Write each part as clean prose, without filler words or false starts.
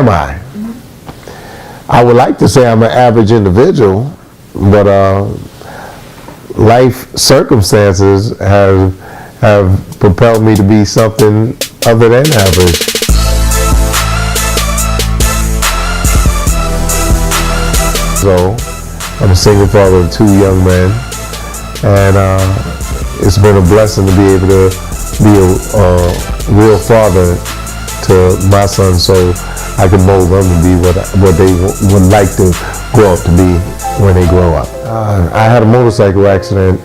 am I? I would like to say I'm an average individual, but life circumstances have propelled me to be something other than average. So I'm a single father of 2 young men, and it's been a blessing to be able to be a real father to my son, so I can mold them to be what they would like to grow up to be when they grow up. I had a motorcycle accident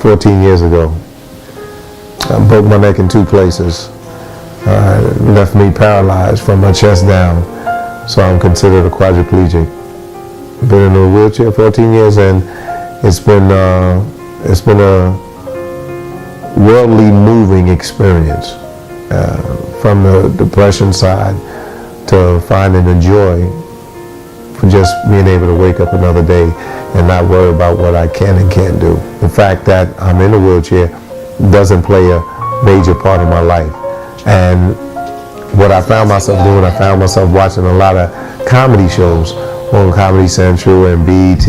14 years ago. I broke my neck in 2 places. Left me paralyzed from my chest down, so I'm considered a quadriplegic. Been in a wheelchair 14 years, and it's been a worldly moving experience, from the depression side to finding the joy for just being able to wake up another day and not worry about what I can and can't do. The fact that I'm in a wheelchair doesn't play a major part of my life. And what I found myself doing, I found myself watching a lot of comedy shows on Comedy Central and BET,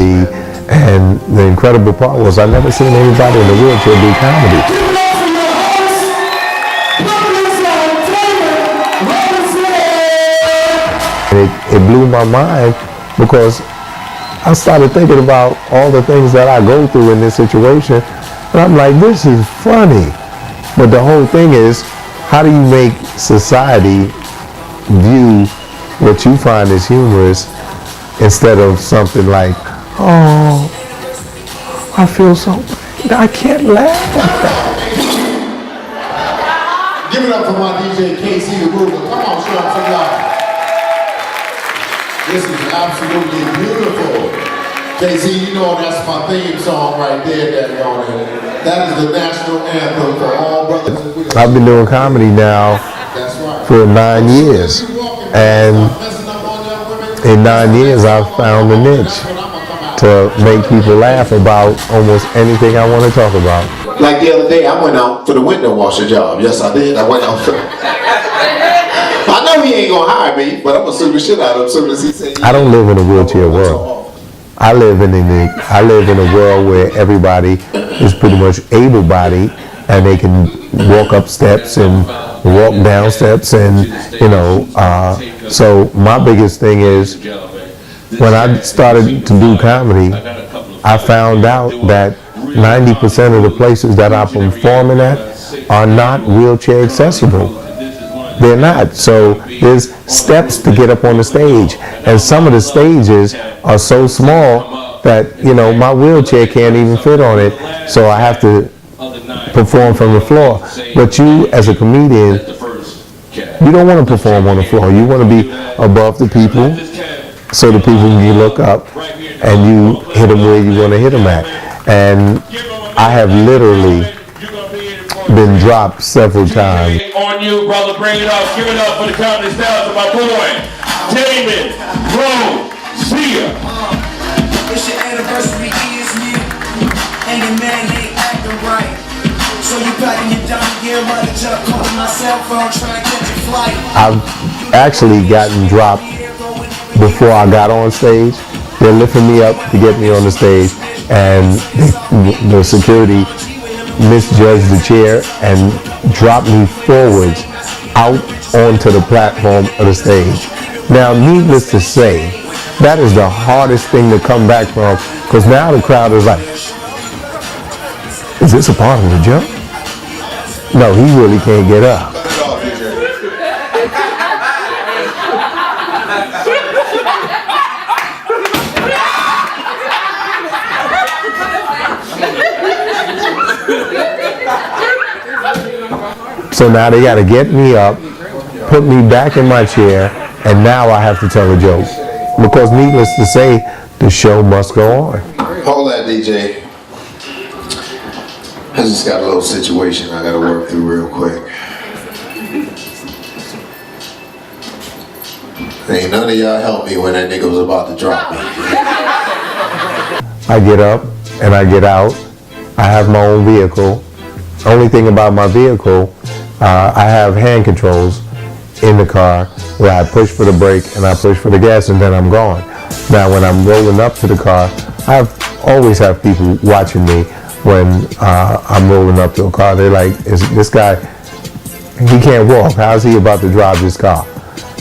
and the incredible part was I never seen anybody in a wheelchair do comedy. It blew my mind, because I started thinking about all the things that I go through in this situation, and I'm like, this is funny. But the whole thing is, how do you make society view what you find is humorous instead of something like, oh, I feel so bad, I can't laugh at that. Give it up for my DJ Kecia the Ruler. Come on, show up some love. This is absolutely beautiful. Kecia, you know that's my theme song right there, that is the national anthem for all brothers. I've been doing comedy now for 9 years, and in 9 years I've found a niche to make people laugh about almost anything I want to talk about. Like the other day, I went out for the window washer job. Yes, I did. I went out for I know he ain't gonna hire me, but I'm gonna sue the shit out of him as soon as he said. I don't live in a wheelchair world. I live in a world where everybody is pretty much able-bodied, and they can walk up steps and walk down steps, and so my biggest thing is, when I started to do comedy, I found out that 90% of the places that I'm performing at are not wheelchair accessible. They're not. So there's steps to get up on the stage, and some of the stages are so small that my wheelchair can't even fit on it, so I have to perform from the floor. But you, as a comedian, you don't want to perform on the floor. You want to be above the people, so the people can look up and you hit them where you want to hit them at. And I have literally been dropped several times. On you, brother, bring it up. Give it up for the comedy stars of my boy, Damon Rozier. It's your anniversary years, man, and your man ain't acting right. So you packing your down gear, right up, calling my cell phone, trying to catch a flight. I've actually gotten dropped before I got on stage. They're lifting me up to get me on the stage, and the security misjudged the chair and dropped me forwards out onto the platform of the stage. Now, needless to say, that is the hardest thing to come back from, because now the crowd is like, is this a part of the joke? No, he really can't get up. So now they got to get me up, put me back in my chair, and now I have to tell a joke. Because needless to say, the show must go on. Hold that, DJ. I just got a little situation I got to work through real quick. Ain't none of y'all help me when that nigga was about to drop me. I get up and I get out. I have my own vehicle. Only thing about my vehicle, I have hand controls in the car, where I push for the brake and I push for the gas and then I'm gone. Now when I'm rolling up to the car, I always have people watching me when I'm rolling up to a car. They're like, this guy, he can't walk. How's he about to drive this car?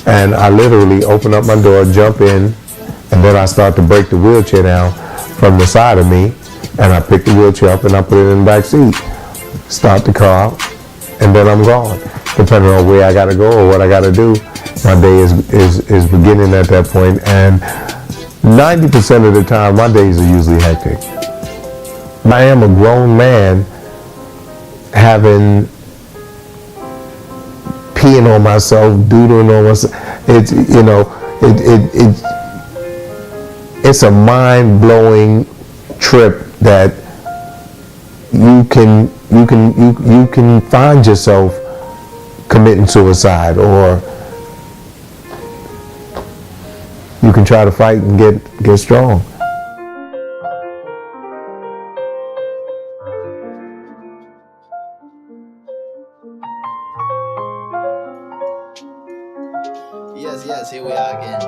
And I literally open up my door, jump in, and then I start to break the wheelchair down from the side of me, and I pick the wheelchair up and I put it in the back seat. Start the car, and then I'm gone. Depending on where I gotta go or what I gotta do, my day is beginning at that point, and 90% of the time, my days are usually hectic. I am a grown man having peeing on myself, doodling on myself. It's, you know, it's a mind-blowing trip that you can find yourself committing suicide, or you can try to fight and get strong. Yes, here we are again.